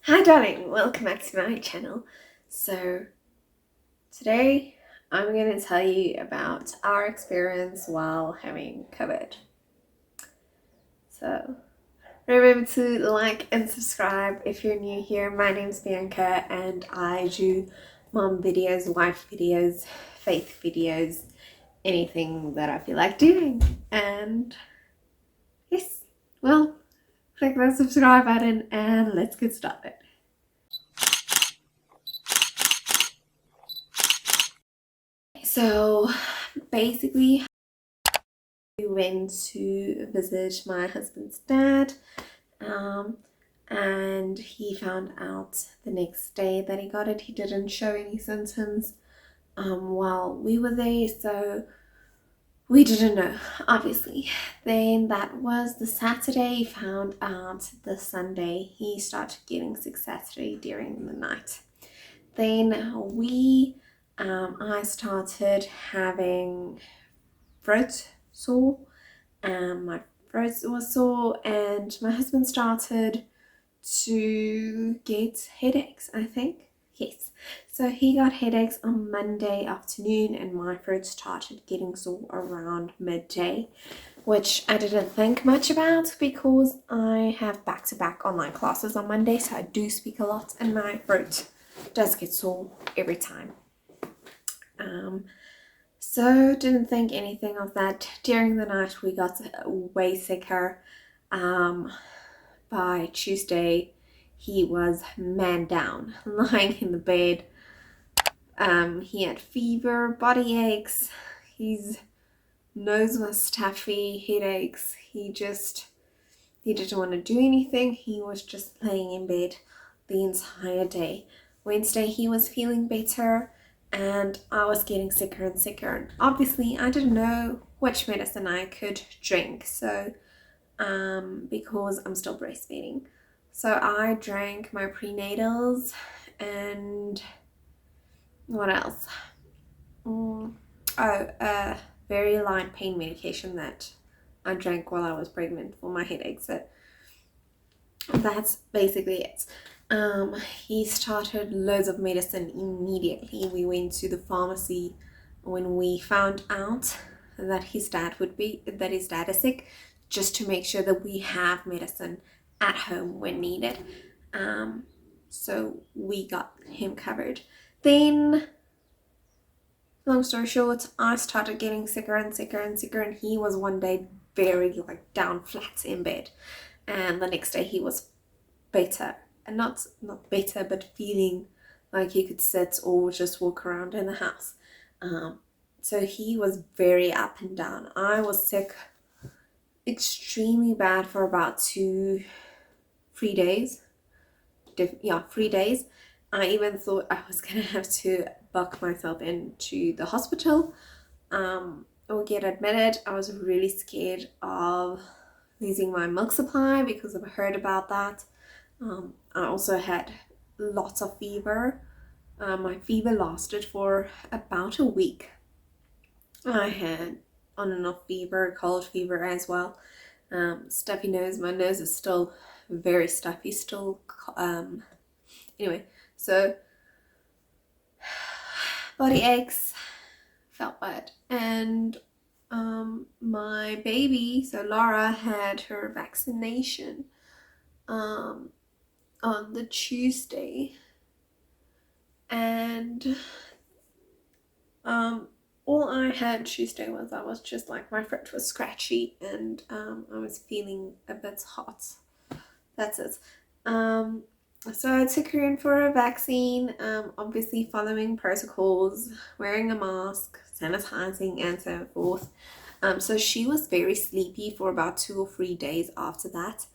Hi darling, welcome back to my channel. So today I'm going to tell you about our experience while having COVID. So remember to like and subscribe if you're new here. My name's Bianca and I do mom videos, wife videos, faith videos, anything that I feel like doing. And yes, well, click that subscribe button and let's get started. So basically we went to visit my husband's dad, and he found out the next day that he got it. He didn't show any symptoms while we were there, so we didn't know, obviously. Then that was the Saturday. He found out the Sunday. He started getting sick Saturday during the night. Then I started having throat sore. My throat was sore and my husband started to get headaches, I think. Yes. So he got headaches on Monday afternoon and my throat started getting sore around midday, which I didn't think much about because I have back-to-back online classes on Monday, so I do speak a lot and my throat does get sore every time. So didn't think anything of that. During the night we got way sicker. By Tuesday he was man down, lying in the bed. He had fever, body aches, his nose was stuffy, headaches. He didn't want to do anything. He was just laying in bed the entire day. Wednesday he was feeling better and I was getting sicker and sicker, and obviously I didn't know which medicine I could drink, so because I'm still breastfeeding, so I drank my prenatals and what else, very light pain medication that I drank while I was pregnant for my headaches. So that's basically it. He started loads of medicine immediately. We went to the pharmacy when we found out that his dad is sick, just to make sure that we have medicine at home when needed. So we got him covered. Then, long story short, I started getting sicker and sicker and sicker, and he was one day very down flat in bed, and the next day he was better, and not better, but feeling like he could sit or just walk around in the house. So he was very up and down. I was sick extremely bad for about 3 days. 3 days. I even thought I was gonna have to buck myself into the hospital or get admitted. I was really scared of losing my milk supply because I've heard about that. I also had lots of fever. My fever lasted for about a week. I had on and off fever, cold fever as well. Stuffy nose. My nose is still very stuffy still. Anyway, so body aches, felt bad, and my baby, so Laura, had her vaccination on the Tuesday, and all I had Tuesday was I was just like, my throat was scratchy and I was feeling a bit hot. That's it. So I took her in for a vaccine, obviously following protocols, wearing a mask, sanitizing, and so forth. So she was very sleepy for about 2 or 3 days after that,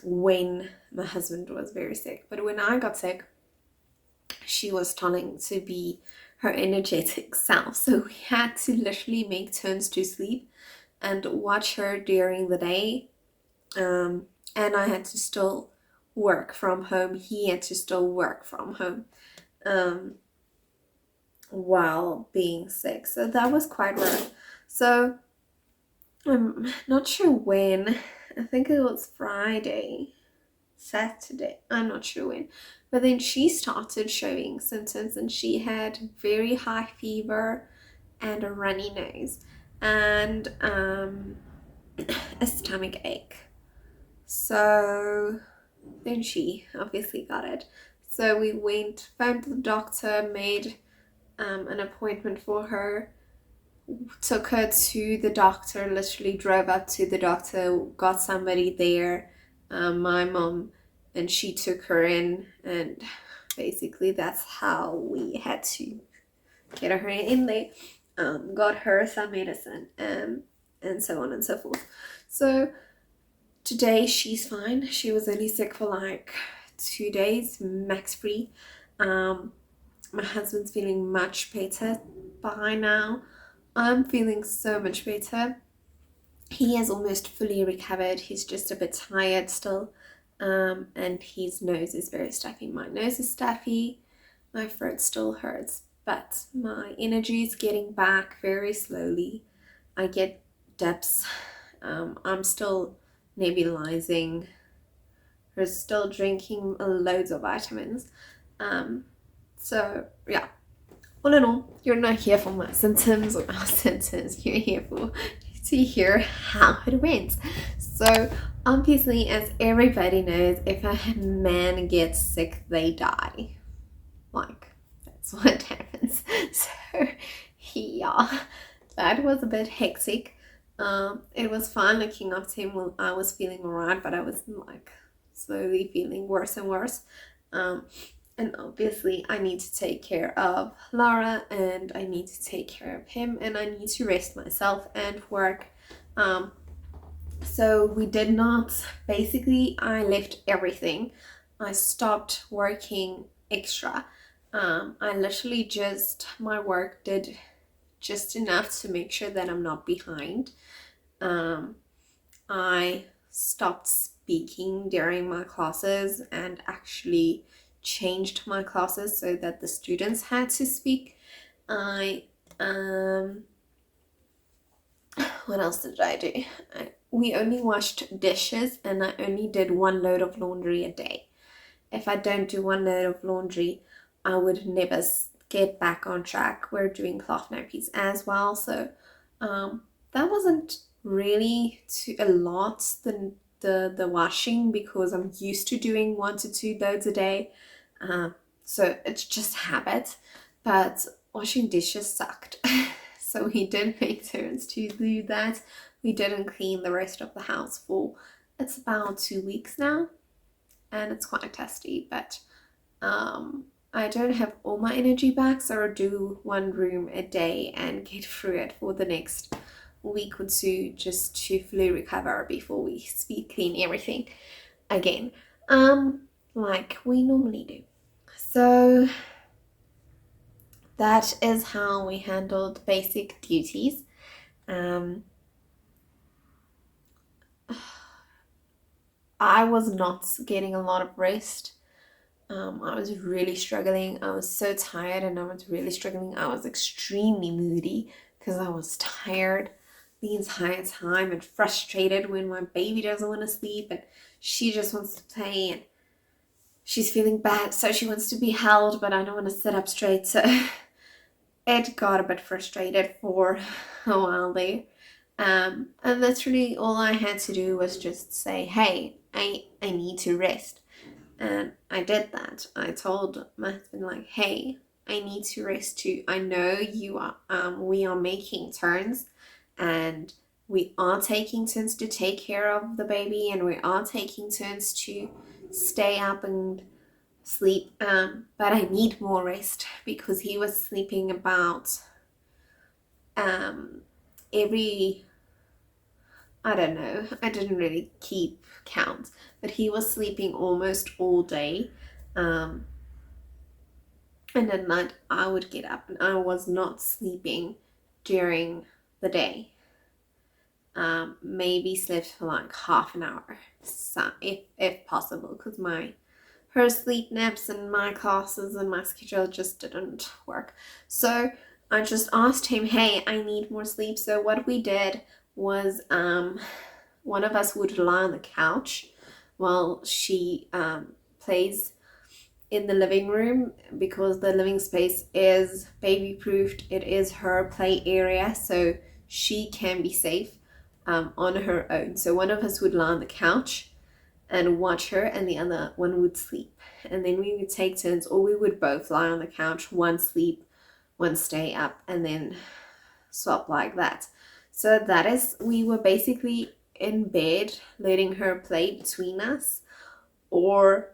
when my husband was very sick. But when I got sick, she was starting to be her energetic self. So we had to literally make turns to sleep and watch her during the day. And I had to still work from home. He had to still work from home while being sick. So that was quite rough. So I'm not sure when. I think it was Friday. Saturday, I'm not sure when, but then she started showing symptoms, and she had very high fever and a runny nose and a stomach ache. So then she obviously got it. So we went, found the doctor, made an appointment for her, took her to the doctor, literally drove up to the doctor, got somebody there, my mom, and she took her in, and basically that's how we had to get her in there. Got her some medicine, and so on and so forth. So today she's fine. She was only sick for like 2 days, max free. My husband's feeling much better by now. I'm feeling so much better. He has almost fully recovered. He's just a bit tired still. And his nose is very stuffy. My nose is stuffy. My throat still hurts. But my energy is getting back very slowly. I get dips. I'm still nebulizing. We're still drinking loads of vitamins. So yeah, all in all, you're not here for my symptoms or our symptoms. You're here to hear how it went. So obviously, as everybody knows, if a man gets sick, they die. Like, that's what happens. So yeah, that was a bit hectic. It was fun looking up to him when I was feeling alright, but I was like slowly feeling worse and worse. And obviously I need to take care of Lara, and I need to take care of him, and I need to rest myself and work. So we did not, basically I left everything. I stopped working extra. I literally just, my work did just enough to make sure that I'm not behind. I stopped speaking during my classes and actually changed my classes so that the students had to speak. I what else did I do? We only washed dishes, and I only did 1 load of laundry a day. If I don't do 1 load of laundry, I would never get back on track. We're doing cloth nappies as well, so that wasn't really a lot, the washing, because I'm used to doing 1 to 2 loads a day. So it's just habit, but washing dishes sucked. So we did make turns to do that. We didn't clean the rest of the house for, it's about 2 weeks now, and it's quite testy, but I don't have all my energy back, so I'll do 1 room a day and get through it for the next week or 2, just to fully recover before we speed clean everything again, like we normally do. So that is how we handled basic duties. I was not getting a lot of rest. I was really struggling. I was so tired, and I was really struggling. I was extremely moody because I was tired the entire time and frustrated when my baby doesn't want to sleep and she just wants to play, and she's feeling bad, so she wants to be held, but I don't want to sit up straight. So it got a bit frustrated for a while there. And literally all I had to do was just say, hey, I need to rest. And I did that. I told my husband, like, hey, I need to rest too. I know you are, we are making turns, and we are taking turns to take care of the baby, and we are taking turns to stay up and sleep. But I need more rest, because he was sleeping about every, I don't know, I didn't really keep count, but he was sleeping almost all day. And at night I would get up, and I was not sleeping during the day. Maybe slept for like half an hour, so if possible, because her sleep naps and my classes and my schedule just didn't work. So I just asked him, hey, I need more sleep. So what we did was one of us would lie on the couch while she plays in the living room, because the living space is baby proofed. It is her play area, so she can be safe on her own. So one of us would lie on the couch and watch her, and the other one would sleep. And then we would take turns, or we would both lie on the couch, one sleep, one stay up, and then swap like that. So that is, we were basically in bed letting her play between us, or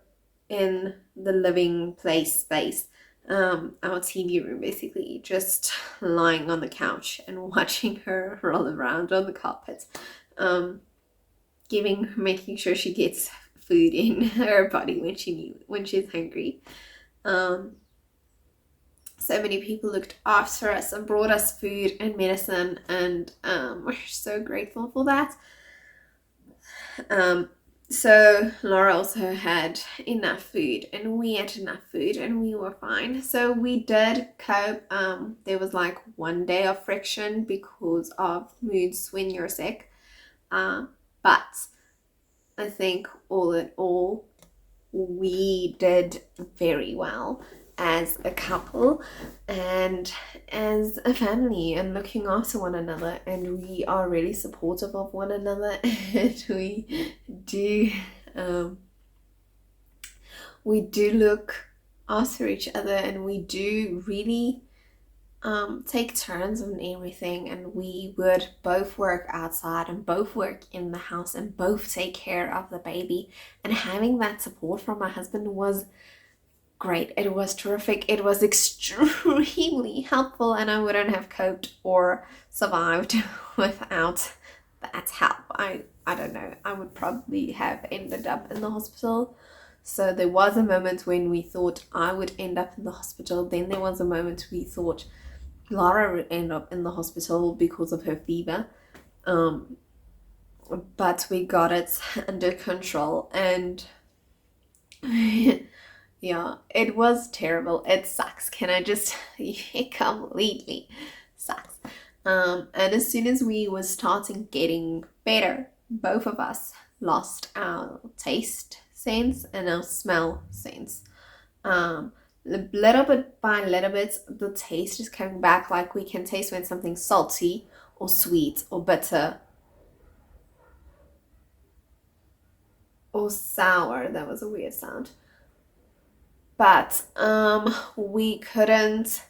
in the living play space, our TV room, basically just lying on the couch and watching her roll around on the carpet, making sure she gets food in her body when she's hungry. So many people looked after us and brought us food and medicine, and we're so grateful for that. So Laura also had enough food, and we had enough food, and we were fine. So we did cope. There was like one day of friction because of moods when you're sick. But I think all in all, we did very well as a couple and as a family, and looking after one another, and we are really supportive of one another, and we do look after each other, and we do really take turns on everything, and we would both work outside and both work in the house and both take care of the baby. And having that support from my husband was great. It was terrific. It was extremely helpful, and I wouldn't have coped or survived without that help. I don't know. I would probably have ended up in the hospital. So there was a moment when we thought I would end up in the hospital. Then there was a moment we thought Lara would end up in the hospital because of her fever. But we got it under control, and yeah, it was terrible. It sucks. Can I just it completely sucks. And as soon as we were starting getting better, both of us lost our taste sense and our smell sense. Little bit by little bit, the taste is coming back. Like, we can taste when something's salty or sweet or bitter or sour. That was a weird sound. But we can't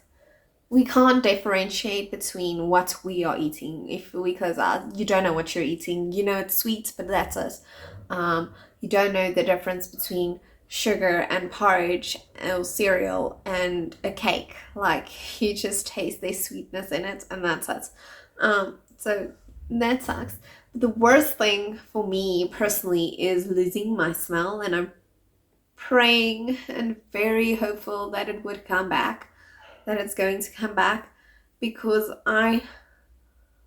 differentiate between what we are eating. Because you don't know what you're eating. You know it's sweet, but that's it. You don't know the difference between sugar and porridge or cereal and a cake. Like, you just taste the sweetness in it, and that's it. So that sucks. The worst thing for me personally is losing my smell, and I'm praying and very hopeful that it would come back, that it's going to come back, because I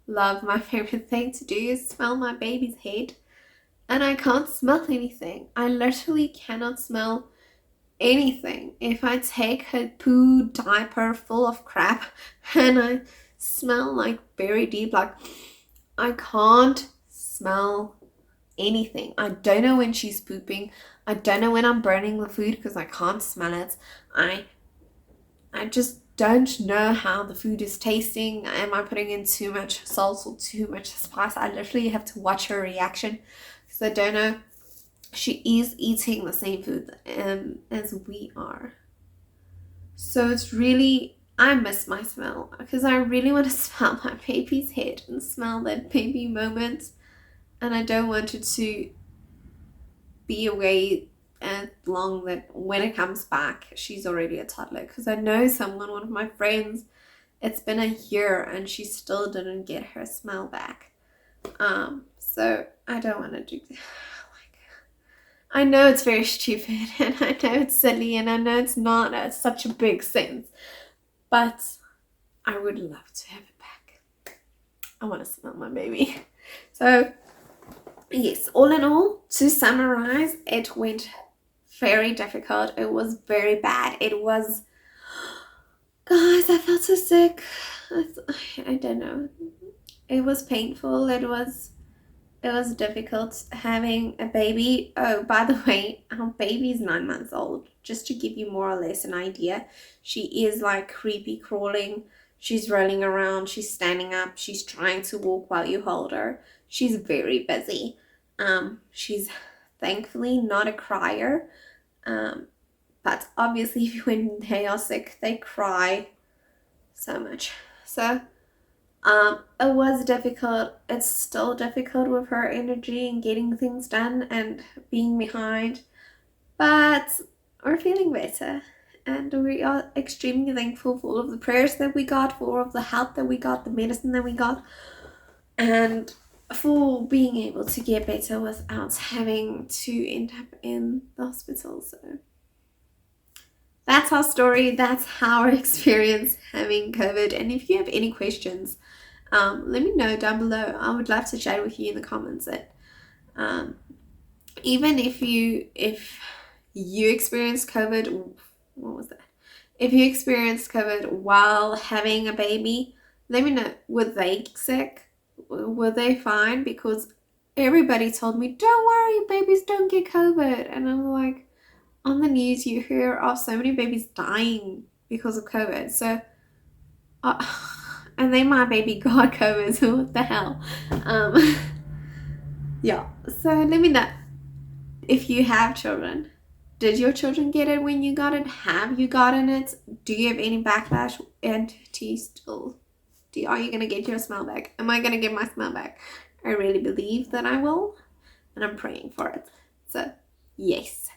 love, my favorite thing to do is smell my baby's head, and I can't smell anything. I literally cannot smell anything. If I take her poo diaper full of crap and I smell like very deep, like, I can't smell anything. I don't know when she's pooping. I don't know when I'm burning the food because I can't smell it. I just don't know how the food is tasting. Am I putting in too much salt or too much spice? I literally have to watch her reaction because I don't know. She is eating the same food as we are. So it's really, I miss my smell because I really want to smell my baby's head and smell that baby moment. And I don't want it to be away as long that when it comes back, she's already a toddler. Because I know one of my friends, it's been a year and she still didn't get her smell back. So I don't want to do that. I know it's very stupid, and I know it's silly, and I know it's not such a big sense, but I would love to have it back. I want to smell my baby. So yes, all in all, to summarize, it went very difficult. It was very bad. It was, guys, I felt so sick. I don't know. It was painful. It was it was difficult having a baby. Oh, by the way, our baby's 9 months old. Just to give you more or less an idea, she is like creepy crawling. She's rolling around, she's standing up, she's trying to walk while you hold her. She's very busy. She's thankfully not a crier. But obviously when they are sick, they cry so much. So it was difficult. It's still difficult with her energy and getting things done and being behind, but we're feeling better, and we are extremely thankful for all of the prayers that we got, for all of the help that we got, the medicine that we got, and for being able to get better without having to end up in the hospital. So that's our story. That's our experience having COVID. And if you have any questions, let me know down below. I would love to chat with you in the comments. Even if you experienced COVID, what was that? If you experienced COVID while having a baby, let me know. Were they sick? Were they fine? Because everybody told me, don't worry, babies don't get COVID. And I'm like, on the news you hear of so many babies dying because of COVID. So, and then my baby got COVID, so what the hell? Yeah, so let me know if you have children. Did your children get it when you got it? Have you gotten it? Do you have any backlash? And are you gonna get your smell back? Am I gonna get my smell back? I really believe that I will, and I'm praying for it. So yes.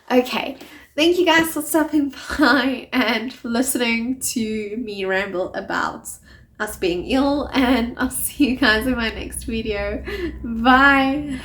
Okay, thank you guys for stopping by and for listening to me ramble about us being ill, and I'll see you guys in my next video. Bye.